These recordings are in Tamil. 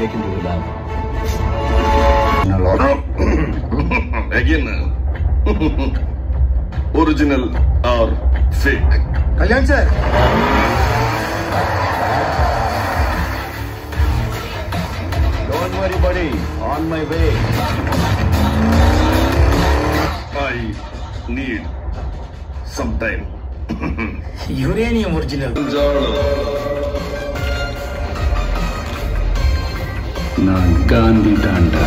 taken to the lab. Again, original or fake? Kalyan sir. Don't worry, buddy. On my way. I need some time. Uranium original. நான் காந்தி தாண்டா.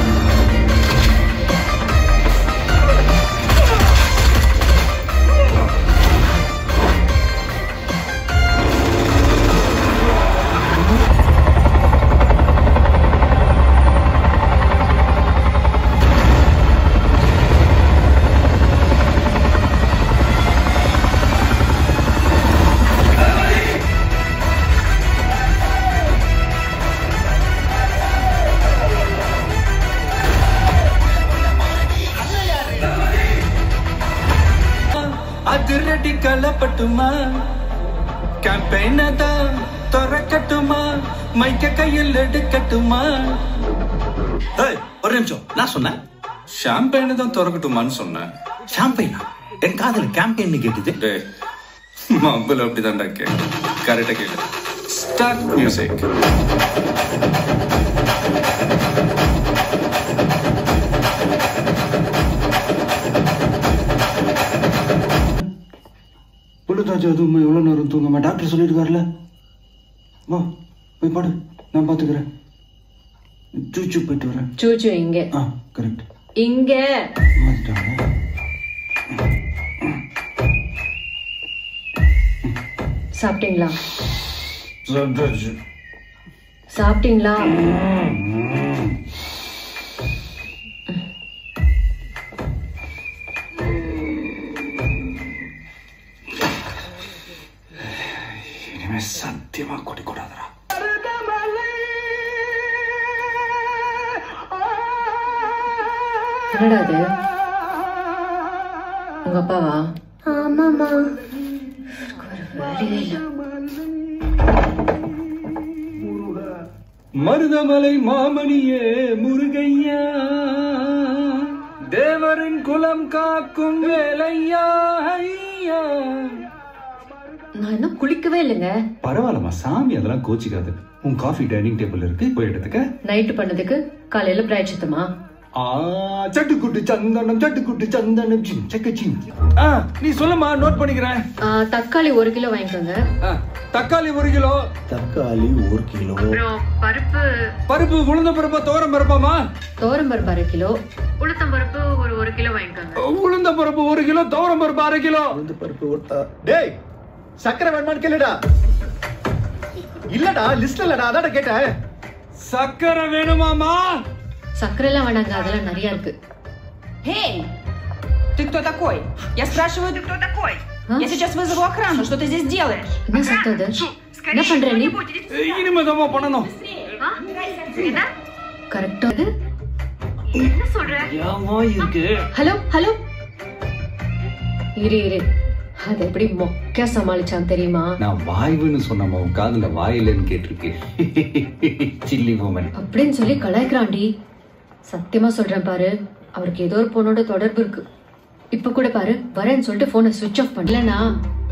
அதிரடி கலப்பட்டுமா கேம்பெயின் தான் திறக்கட்டுமா மைக்க கையில் எடுக்கட்டுமா ஒரு நிமிஷம் நான் சொன்னேன் ஷாம்பெயின் தான் திறக்கட்டுமான்னு சொன்னேன் ஷாம்பெயினா என் காதல கேம்பெயின் கேட்டுது மம்பல் அப்படிதான்டா கேட்டு கரெக்டா கேட்டு ஸ்டார்ட் மியூசிக் புள்ளதாச்சு அதுவும் எவ்வளோ நேரம் தூங்காம டாக்டர் சொல்லியிருக்காருல வா போய் பாடு நான் பார்த்துக்கிறேன் சூச்சு போயிட்டு வரேன் சூச்சு இங்க கரெக்ட் இங்க சாப்பிட்டீங்களா சாப்பிட்டீங்களா சத்தியமா கொடி கூடாதுடா என்னடா அது உங்க அப்பாவா ஆமாமா மருதமலை மாமணியே முருகையா தேவரின் குலம் காக்கும் வேலையா ஐயா நான் இன்னும் குளிக்கவே இல்லைங்க பரவாயில்லம்மா சாமி அதெல்லாம் கோச்சிக்காது உன் காஃபி டைனிங் டேபிள் இருக்கு போய் எடுத்துக்க நைட்டு பண்ணதுக்கு காலையில பிராய்ச்சித்தமா சட்டுக்குட்டு சந்தனம் சக்கச்சின் நீ சொல்லுமா நோட் பண்ணிக்கிறேன் தக்காளி 1 கிலோ வாங்கிக்கோங்க தக்காளி 1 கிலோ தக்காளி 1 கிலோ பருப்பு உளுந்த பருப்பா தோரம் பருப்பாமா தோரம் பருப்பு 1/2 கிலோ உளுத்தம் பருப்பு ஒரு 1 கிலோ வாங்கிக்கோங்க உளுந்த பருப்பு 1 கிலோ தோரம் பருப்பு 1/2 கிலோ உளுந்த பருப்பு டேய் சக்கரை வேணுமான்னு கேளுடா இல்லடா லிஸ்ட்ல இல்லடா அதான் கேட்டேன் சக்கரை வேணுமாமா சக்கரை எல்லாம் வேணாங்க அதெல்லாம் நிறைய இருக்கு Эй! Ты кто такой? Я спрашиваю, ты кто такой? Я сейчас вызову охрану, что ты здесь делаешь? என்ன சத்தம் அது என்ன பண்ற நீ இனிமேதான் பண்ணணும் கரெக்டா என்ன சொல்ற? ஹலோ ஹலோ இரு அது எப்படி மொக்க சமாளிச்சான் தெரியுமா நான் வாய்வுன்னு சொன்னமா உன் காதுல வாயிலன்னு கேட்டிருக்கேன் சில்லி வுமன் அப்படின்னு சொல்லி கலாய்க்கிறாண்டி சத்தியமா சொல்றேன் பாரு அவருக்கு ஏதோ ஒரு பொண்ணோட தொடர்பு இருக்கு இப்ப கூட பாரு வரேன்னு சொல்லிட்டு போனை சுவிட்ச் ஆஃப் பண்ணலனா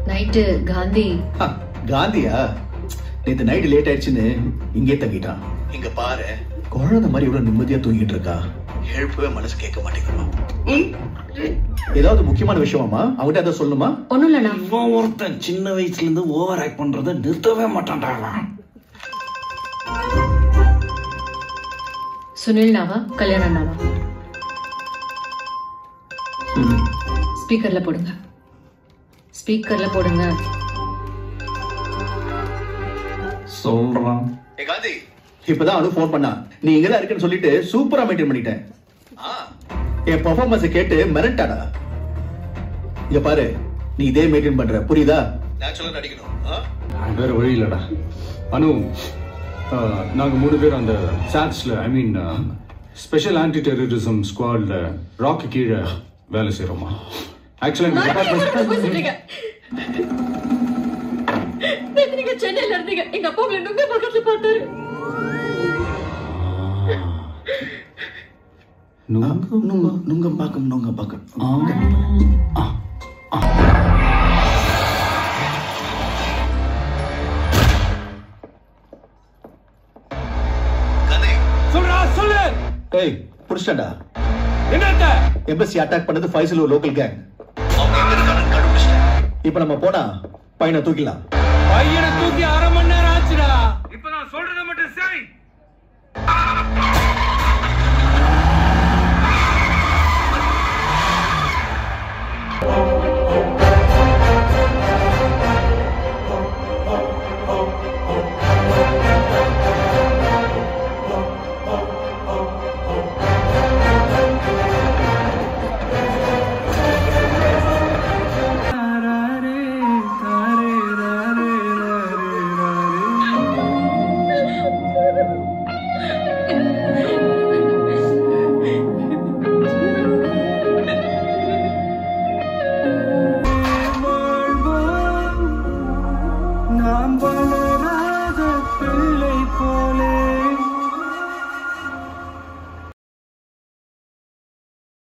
நைட்டு காந்தியா நேத்து நைட் லேட் ஆயிடுச்சுன்னு இங்கே தங்கிட்டான் இங்க பாரு குழந்தை மாதிரி எவ்வளவு நிம்மதியா தூங்கிட்டு இருக்கா எழுப்பவே மனசு கேட்க மாட்டேங்குமா ஏதாவது முக்கியமான விஷயமாமா அவங்ககிட்ட அதை சொல்லணுமா ஒண்ணும் இல்லண்ணா ஒருத்தன் சின்ன வயசுல இருந்து ஓவர் ஆக்ட் பண்றத நிறுத்தவே மாட்டான்டா சுனில் நாவா கல்யாணம் நாவா ஸ்பீக்கர்ல போடுங்க சொல்றான் காந்தி இப்பதான் அனு போன் பண்ணா நீ இங்கதான் இருக்குன்னு சொல்லிட்டு சூப்பரா மெயின்டைன் பண்ணிட்டேன் என் பெர்ஃபார்மன்ஸ் கேட்டு மிரட்டாடா இங்க பாரு நீ இதே மெயின்டைன் பண்ற புரியுதா நேச்சுரலா நடிக்கணும் வேற வழி இல்லடா அனு நாங்க 3 பேர் அந்த சாட்ஸ்ல ஐ மீன் ஸ்பெஷல் ஆன்டி டெரரிசம் ஸ்குவாட்ல ராக் கீழே வேலை செய்யறோமா ஆக்சுவலா நீங்க சென்னையில இருந்தீங்க எங்க அப்பா உங்களை நுங்க பக்கத்துல பார்த்தாரு நுங்கம்பாக்கம் சொல்லு. ஏய் புடிச்சடா. என்னத்த எம்பசி அட்டாக் பண்ணது ஃபைசல் லோக்கல் கேங். இப்ப நம்ம போனா பையனை தூக்கிடலாம். பையனை தூக்கி